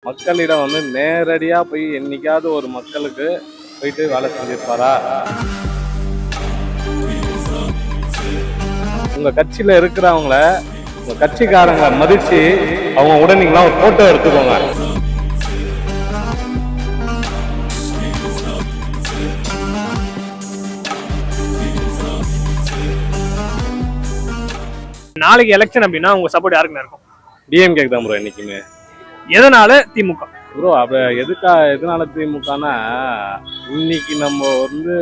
மக்களிடம் வந்து நேரடியாக போய் என்னைக்காவது ஒரு மக்களுக்கு போயிட்டு வேலை செஞ்சிருப்பாரா? உங்கள் கட்சியில் இருக்கிறவங்கள உங்கள் கட்சிக்காரங்களை மதித்து அவங்க உடனீங்களா ஒரு ஃபோட்டோ எடுத்துக்கோங்க. நாளைக்கு எலெக்ஷன் அப்படின்னா உங்க சப்போர்ட் யாருக்கு இருக்கும்? டிஎம்கேக்கு தான் ப்ரோ என்னைக்குமே. எதனால திமுக ப்ரோ அப்போ எதனால திமுகனா, இன்னைக்கு நம்ம வந்து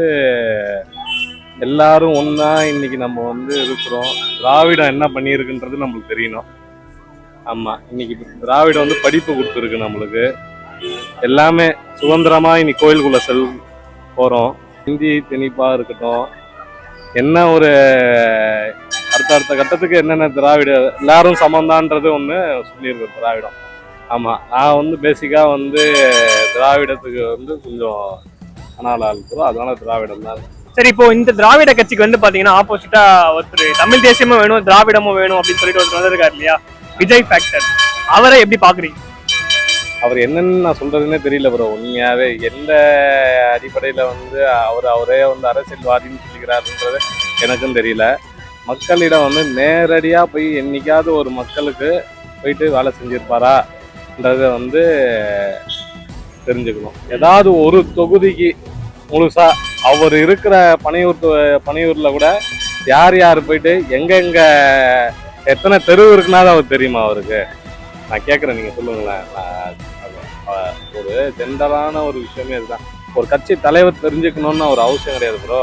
எல்லாரும் ஒன்றா இன்னைக்கு நம்ம வந்து இருக்கிறோம். திராவிடம் என்ன பண்ணியிருக்குன்றது நம்மளுக்கு தெரியணும். ஆமாம், இன்னைக்கு திராவிடம் வந்து படிப்பு கொடுத்துருக்கு நம்மளுக்கு. எல்லாமே சுதந்திரமாக இன்னைக்கு கோயிலுக்குள்ளே போகிறோம். இந்தி திணிப்பாக இருக்கட்டும், என்ன ஒரு அடுத்த கட்டத்துக்கு என்னென்ன திராவிட எல்லாரும் சமந்தான்றது ஒன்று சொல்லியிருக்கு திராவிடம். ஆமாம், நான் வந்து பேசிக்காக வந்து திராவிடத்துக்கு வந்து கொஞ்சம் அனால இருக்கிறோம், அதனால திராவிடம் தான். சரி, இப்போ இந்த திராவிட கட்சிக்கு வந்து பாத்தீங்கன்னா ஆப்போசிட்டா ஒருத்தர் தமிழ் தேசியமும் வேணும் திராவிடமும் வேணும் அப்படின்னு சொல்லிட்டு ஒருத்தர் வந்திருக்காரு இல்லையா, விஜய் ஃபேக்டர். அவரை எப்படி பாக்குறீங்க? அவர் என்னன்னு நான் சொல்றதுன்னே தெரியல ப்ரோ. உண்மையாவே எந்த அடிப்படையில வந்து அவரே வந்து அரசியல்வாதின்னு சொல்லிக்கிறாருன்றது எனக்கும் தெரியல. மக்களிடம் வந்து நேரடியா போய் என்னைக்காவது ஒரு மக்களுக்கு போயிட்டு வேலை செஞ்சிருப்பாரான்றத வந்து தெரிஞ்சுக்கணும். ஏதாவது ஒரு தொகுதிக்கு முழுசா அவர் இருக்கிற பனையூர்ல கூட யார் போயிட்டு எங்க எத்தனை தெரு இருக்குனாலும் அவர் தெரியுமா அவருக்கு? நான் கேட்குறேன், நீங்கள் சொல்லுங்களேன். ஒரு ஜென்ரலான ஒரு விஷயமே இதுதான். ஒரு கட்சி தலைவர் தெரிஞ்சுக்கணும்னு ஒரு அவசியம் கிடையாது ப்ரோ.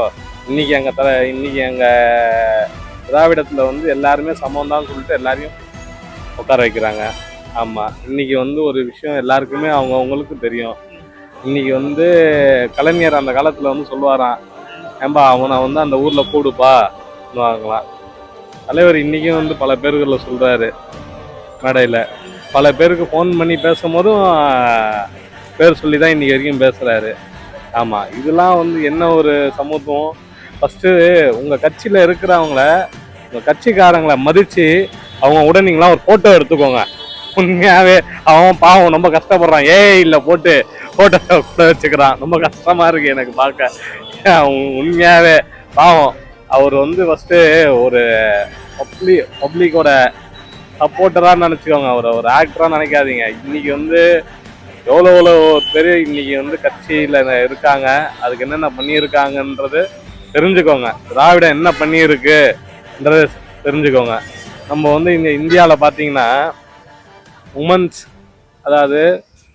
இன்னைக்கு எங்கள் திராவிடத்தில் வந்து எல்லாருமே சமம்தான் சொல்லிட்டு எல்லாரையும் உட்கார வைக்கிறாங்க. ஆமாம், இன்னைக்கு வந்து ஒரு விஷயம் எல்லாருக்குமே அவங்கவுங்களுக்கு தெரியும். இன்னைக்கு வந்து கலைஞர் அந்த காலத்தில் வந்து சொல்லுவாராம், ஏம்பா அவனை வந்து அந்த ஊரில் கூடுப்பா வாங்கலாம். தலைவர் இன்றைக்கும் வந்து பல பேர்களில் சொல்கிறாரு மேடையில். பல பேருக்கு ஃபோன் பண்ணி பேசும்போதும் பேர் சொல்லி தான் இன்றைக்கி வரைக்கும் பேசுகிறாரு. ஆமாம், இதெல்லாம் வந்து என்ன ஒரு சமூகம். ஃபஸ்ட்டு உங்கள் கட்சியில் இருக்கிறவங்கள உங்கள் கட்சிக்காரங்களை மதித்து அவங்க உடனீங்களா ஒரு ஃபோட்டோ எடுத்துக்கோங்க. உண்மையாகவே அவன் பாவம் ரொம்ப கஷ்டப்படுறான். இல்லை போட்டு ஃபோட்டோ கூட வச்சுக்கிறான். ரொம்ப கஷ்டமாக இருக்குது எனக்கு பார்க்க. உண்மையாகவே பாவம். அவர் வந்து ஃபஸ்ட்டு ஒரு பப்ளிக்கோட சப்போர்ட்டராக நினச்சிக்கோங்க. அவர் ஒரு ஆக்டராக நினைக்காதீங்க. இன்னைக்கு வந்து எவ்வளோ பேர் இன்னைக்கு வந்து கட்சியில் இருக்காங்க, அதுக்கு என்னென்ன பண்ணியிருக்காங்கன்றது தெரிஞ்சுக்கோங்க. திராவிடம் என்ன பண்ணியிருக்குன்றது தெரிஞ்சுக்கோங்க. நம்ம வந்து இந்த இந்தியாவில் பார்த்தீங்கன்னா உமன்ஸ், அதாவது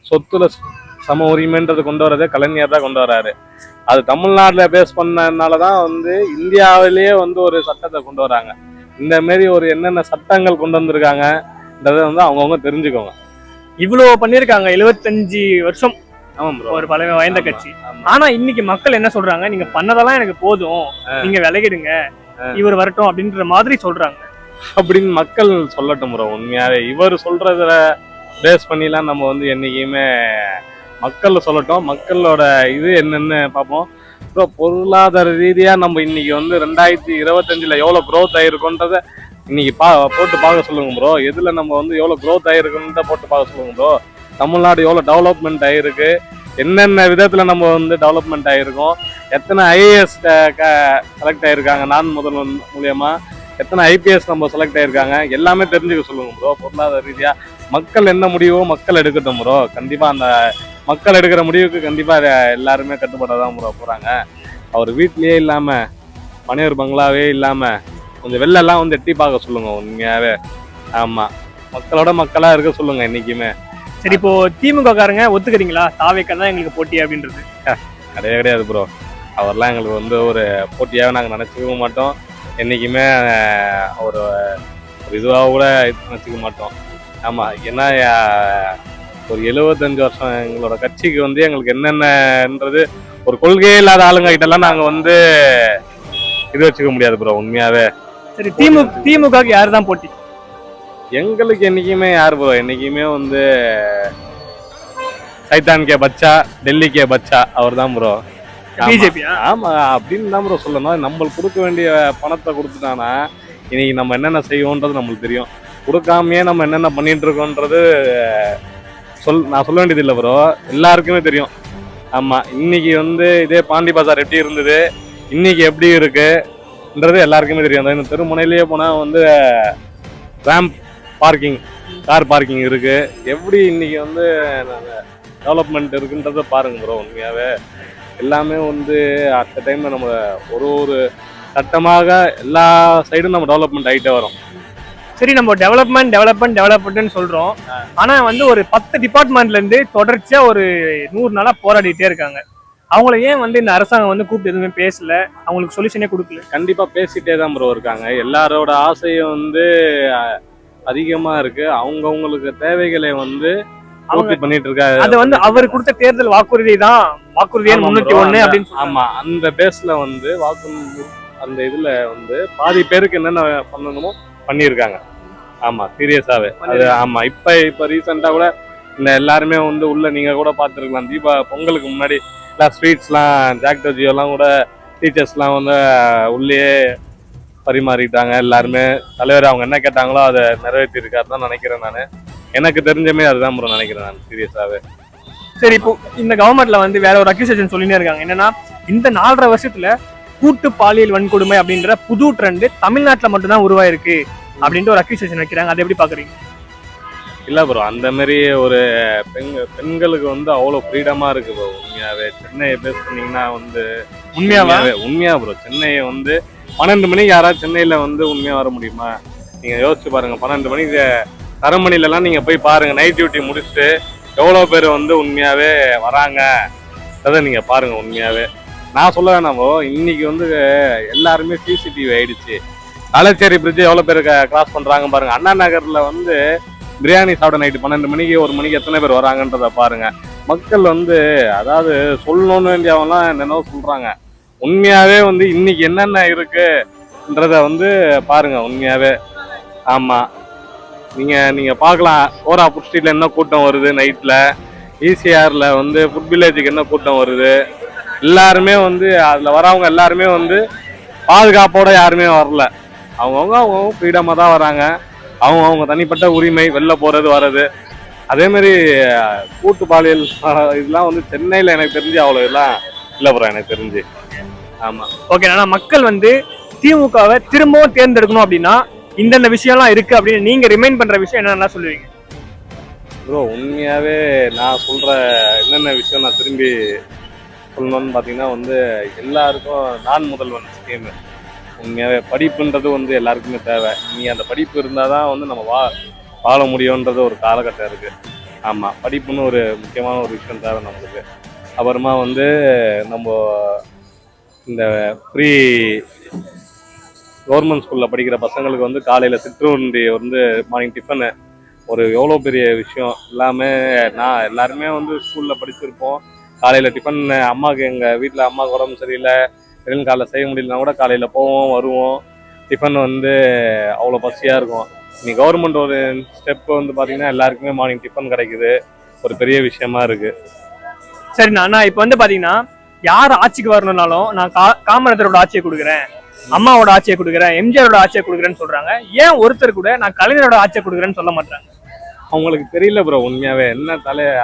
சொத்துல சம உரிமைன்றது கொண்டு வரதே கலைஞர் தான் கொண்டு வராரு. அது தமிழ்நாட்டில் பேஸ் பண்ணனால தான் வந்து இந்தியாவிலேயே வந்து ஒரு சட்டத்தை கொண்டு வராங்க. இந்த மாரி ஒரு என்னென்ன சட்டங்கள் கொண்டு வந்திருக்காங்கன்றதை வந்து அவங்கவுங்க தெரிஞ்சுக்கோங்க. இவ்வளோ பண்ணியிருக்காங்க 75 வருஷம். ஒரு பழைய வாய்ந்த கட்சி. ஆனா இன்னைக்கு மக்கள் என்ன சொல்றாங்க, நீங்க பண்ணதெல்லாம் எனக்கு போதும், நீங்க விலகிடுங்க, இவர் வரட்டும் அப்படின்ற மாதிரி சொல்றாங்க. அப்படின்னு மக்கள் சொல்லட்டும் ப்ரோ. உண்மையாவே இவர் சொல்றத பேஸ் பண்ணிலாம் நம்ம வந்து என்னைக்குமே மக்கள் சொல்லட்டும். மக்களோட இது என்னன்னு பார்ப்போம் ப்ரோ. பொருளாதார ரீதியாக நம்ம இன்னைக்கு வந்து 2025 எவ்வளோ க்ரோத் ஆகிருக்குன்றத இன்னைக்கு போட்டு பார்க்க சொல்லுங்க ப்ரோ. எதில் நம்ம வந்து எவ்வளோ க்ரோத் ஆகிருக்குன்றத போட்டு பார்க்க சொல்லுங்க ப்ரோ. தமிழ்நாடு எவ்வளோ டெவலப்மெண்ட் ஆகிருக்கு, என்னென்ன விதத்தில் நம்ம வந்து டெவலப்மெண்ட் ஆகிருக்கோம், எத்தனை ஐஏஎஸ் செலக்ட் ஆகிருக்காங்க நான் முதல்வன் மூலியமா, எத்தனை ஐபிஎஸ் நம்ம செலக்ட் ஆகிருக்காங்க, எல்லாமே தெரிஞ்சுக்க சொல்லுங்க ப்ரோ. பொருளாதார ரீதியாக மக்கள் என்ன முடிவோ மக்கள் எடுக்கட்டும் ப்ரோ. கண்டிப்பாக அந்த மக்கள் எடுக்கிற முடிவுக்கு கண்டிப்பாக எல்லாருமே கட்டுப்பட தான் ப்ரோ போகிறாங்க. அவர் வீட்லேயே இல்லாமல் பனையூர் பங்களாவே இல்லாமல் கொஞ்சம் வெளிலலாம் வந்து எட்டி பார்க்க சொல்லுங்கள் உண்மையாகவே. ஆமாம், மக்களோட மக்களாக இருக்க சொல்லுங்கள் என்றைக்குமே. சரி, இப்போ திமுக காரங்க ஒத்துக்கிறீங்களா தாவேக்கா தான் எங்களுக்கு போட்டி அப்படின்றது? கிடையாது ப்ரோ. அவர்லாம் எங்களுக்கு வந்து ஒரு போட்டியாகவே நாங்கள் நினச்சிக்கவும் மாட்டோம். என்றைக்குமே ஒரு இதுவாக கூட நினச்சிக்க மாட்டோம். ஆமாம், ஏன்னா ஒரு 75 வருஷம் எங்களோட கட்சிக்கு வந்து எங்களுக்கு என்னென்னன்றது ஒரு கொள்கையே இல்லாத ஆளுங்க கிட்டலாம் நாங்கள் வந்து இது வச்சுக்க முடியாது ப்ரோ உண்மையாகவே. சரி, திமுகவுக்கு யார் தான் போட்டி? எங்களுக்கு என்றைக்குமே யார் ப்ரோ, என்றைக்குமே வந்து சைத்தான் கே பச்சா, டெல்லி கே பச்சா அவர் தான் ப்ரோ. பிஜேபி. ஆமாம், அப்படின்னு தான் ப்ரோ சொல்லணும். நம்மளுக்கு கொடுக்க வேண்டிய பணத்தை கொடுத்துட்டானா இன்னைக்கு நம்ம என்னென்ன செய்வோன்றது நம்மளுக்கு தெரியும். கொடுக்காமையே நம்ம என்னென்ன பண்ணிட்டு இருக்கோன்றது நான் சொல்ல வேண்டியது இல்லை ப்ரோ, எல்லாருக்குமே தெரியும். ஆமா, இன்னைக்கு வந்து இதே பாண்டி பஜார் எப்படி இருந்தது, இன்னைக்கு எப்படி இருக்குன்றது எல்லாருக்குமே தெரியும். இந்த தெருமுனையிலேயே போனா வந்து ரேம்ப் பார்க்கிங், கார் பார்க்கிங் இருக்கு. எப்படி இன்னைக்கு வந்து டெவலப்மெண்ட் இருக்குன்றத பாருங்க ப்ரோ. உண்மையாவே எல்லாமே வந்து அட் டைம்ல நம்ம ஒரு ஒரு சட்டமாக எல்லா சைடும் நம்ம டெவலப்மெண்ட் ஆகிட்டே வரோம். சரி, நம்ம டெவலப்மெண்ட்னு சொல்றோம். ஆனா வந்து ஒரு 10 டிபார்ட்மெண்ட்ல இருந்து தொடர்ச்சியா ஒரு 100 நாளா போராடிட்டே இருக்காங்க. அவங்கள ஏன் வந்து இந்த அரசாங்கம் வந்து கூப்பிட்டு எதுவுமே பேசல, அவங்களுக்கு சொல்யூஷனே கொடுக்கல? கண்டிப்பா பேசிட்டே தான் ப்ரோ இருக்காங்க. எல்லாரோட ஆசையும் வந்து அதிகமா இருக்கு. அவங்கவுங்களுக்கு தேவைகளை வந்து பூர்த்தி பண்ணிட்டு இருக்காரு. அது வந்து அவர் கொடுத்த தேர்தல் வாக்குறுதி தான், வாக்குறுதி 301 அப்படின்னு. ஆமா, அந்த பேஸ்ல வந்து அந்த இதுல வந்து பாதி பேருக்கு என்னென்ன பண்ணணுமோ பண்ணியிருக்காங்க. ஆமா, சீரியஸாவே அது. ஆமா, இப்ப ரீசெண்டா கூட இந்த எல்லாருமே வந்து உள்ள நீங்க கூட பார்த்துருக்கலாம், பொங்கலுக்கு முன்னாடி எல்லாம் ஸ்வீட்ஸ்லாம் ஜாக்டோஜியோ எல்லாம் கூட டீச்சர்ஸ்லாம் வந்து உள்ளே பரிமாறிட்டாங்க. எல்லாருமே தலைவர் அவங்க என்ன கேட்டாங்களோ அதை நிறைவேற்றி இருக்காரு தான் நினைக்கிறேன் நான். எனக்கு தெரிஞ்சமே அதுதான் ப்ரோ நினைக்கிறேன் நான், சீரியஸாவே. சரி, இப்போ இந்த கவர்மெண்ட்ல வந்து வேற ஒரு அக்யூசேஷன் சொல்லினே இருக்காங்க. என்னன்னா, இந்த 4.5 வருஷத்துல கூட்டு பாலியல் வன்கொடுமை அப்படின்ற புது ட்ரெண்ட் தமிழ்நாட்டுல மட்டும்தான் உருவாயிருக்கு அப்படின்ட்டு ஒரு அக்யூசேஷன் வைக்கிறாங்க. அதை எப்படி பாக்குறீங்க? இல்ல ப்ரோ, அந்த மாதிரி ஒரு பெண்களுக்கு வந்து அவ்வளவு ஃப்ரீடமா இருக்கு ப்ரோ. உண்மையாவே சென்னையை பேஸ் பண்ணீங்கன்னா வந்து உண்மையா ப்ரோ, சென்னையை வந்து 12 மணிக்கு யாராவது சென்னையில வந்து உண்மையா வர முடியுமா? நீங்க யோசிச்சு பாருங்க. 12 மணிக்கு தரமணிலலாம் நீங்க போய் பாருங்க, நைட் டியூட்டி முடிச்சுட்டு எவ்வளவு பேர் வந்து உண்மையாவே வராங்க அதை நீங்க பாருங்க. உண்மையாவே நான் சொல்ல வேணாம் ப்ரோ, இன்னைக்கு வந்து எல்லாருமே சிசிடிவி ஆயிடுச்சு. காலேச்சேரி பிரிட்ஜ் எவ்வளவு பேர் கிராஸ் பண்றாங்க பாருங்க. அண்ணா நகர்ல வந்து பிரியாணி சாப்பிட நைட்டு 12 மணிக்கு 1 மணிக்கு எத்தனை பேர் வராங்கன்றத பாருங்க. மக்கள் வந்து அதாவது சொல்லணும்னு வேண்டியவெல்லாம் என்னென்ன சொல்றாங்க. உண்மையாவே வந்து இன்னைக்கு என்னென்ன இருக்குன்றத வந்து பாருங்க. உண்மையாவே ஆமா, நீங்க பார்க்கலாம், கோராப்பூர் ஸ்ட்ரீட்ல என்ன கூட்டம் வருது நைட்ல, ஈசிஆர்ல வந்து ஃபுட் வில்லேஜுக்கு என்ன கூட்டம் வருது. எல்லாருமே வந்து அதுல வரவங்க எல்லாருமே வந்து பாதுகாப்போட யாருமே வரல. அவங்கவுங்க ஃப்ரீடமா தான் வராங்க. அவங்க தனிப்பட்ட உரிமை, வெளில போறது வர்றது. அதே மாதிரி கூட்டு பாலியல் இதெல்லாம் வந்து சென்னையில எனக்கு தெரிஞ்சு அவ்வளவு இதெல்லாம் இல்லை ப்ரோ, எனக்கு தெரிஞ்சு. ஆமா, ஓகே. ஆனா மக்கள் வந்து திமுகவை திரும்பவும் தேர்ந்தெடுக்கணும் அப்படின்னா இந்தந்த விஷயம்லாம் இருக்கு அப்படின்னு நீங்க ரிமைண்ட் பண்ற விஷயம் என்னென்ன சொல்லுவீங்க ப்ரோ? உண்மையாவே நான் சொல்ற என்னென்ன விஷயம் நான் திரும்பி சொல்லணும்னு பார்த்தீங்கன்னா வந்து எல்லாருக்கும் நான் முதல்வன் ஸ்கீம். உண்மையாவே படிப்புன்றது வந்து எல்லாருக்குமே தேவை. நீ அந்த படிப்பு இருந்தால் தான் வந்து நம்ம வாழ முடியுன்றது ஒரு காலகட்டம் இருக்கு. ஆமாம், படிப்புன்னு ஒரு முக்கியமான ஒரு விஷயம் தேவை நம்மளுக்கு. அப்புறமா வந்து நம்ம இந்த ஃப்ரீ கவர்மெண்ட் ஸ்கூலில் படிக்கிற பசங்களுக்கு வந்து காலையில் சிற்றுண்டி வந்து மார்னிங் டிஃபனு ஒரு எவ்வளோ பெரிய விஷயம். எல்லாருமே வந்து ஸ்கூலில் படிச்சிருப்போம். காலையில் டிஃபன் அம்மாவுக்கு, எங்கள் வீட்டில் அம்மாவுக்கு உடம்பு சரியில்லை, காலைல செய்ய முடியலனா கூட காலையில் போவோம் வருவோம். டிஃபன் வந்து அவ்வளோ பசியாக இருக்கும். நீ கவர்மெண்ட் ஒரு ஸ்டெப் வந்து பார்த்தீங்கன்னா எல்லாருக்குமே மார்னிங் டிஃபன் கிடைக்குது, ஒரு பெரிய விஷயமா இருக்கு. சரி, நான் இப்போ வந்து பார்த்தீங்கன்னா யார் ஆட்சிக்கு வரணும்னாலும் நான் காமராஜரோட ஆட்சியை கொடுக்குறேன், அம்மாவோட ஆட்சியை கொடுக்குறேன், எம்ஜிஆரோட ஆட்சியை கொடுக்குறேன்னு சொல்றாங்க. ஏன் ஒருத்தர் கூட நான் கலைஞரோட ஆட்சியை கொடுக்குறேன்னு சொல்ல மாட்டாங்க? அவங்களுக்கு தெரியல ப்ரோ. உண்மையாவே என்ன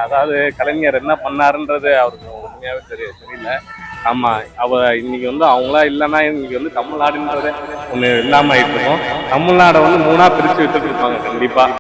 அதாவது கலைஞர் என்ன பண்ணாருன்றது அவருக்கு உண்மையாவே தெரியல. ஆமா, இன்னைக்கு வந்து அவங்களா இல்லைன்னா இன்னைக்கு வந்து தமிழ்நாடுன்றது ஒண்ணு இல்லாம ஆயிட்டு இருக்கும். தமிழ்நாடை வந்து 3ஆ பிரிச்சு விட்டுட்டு இருப்பாங்க கண்டிப்பா.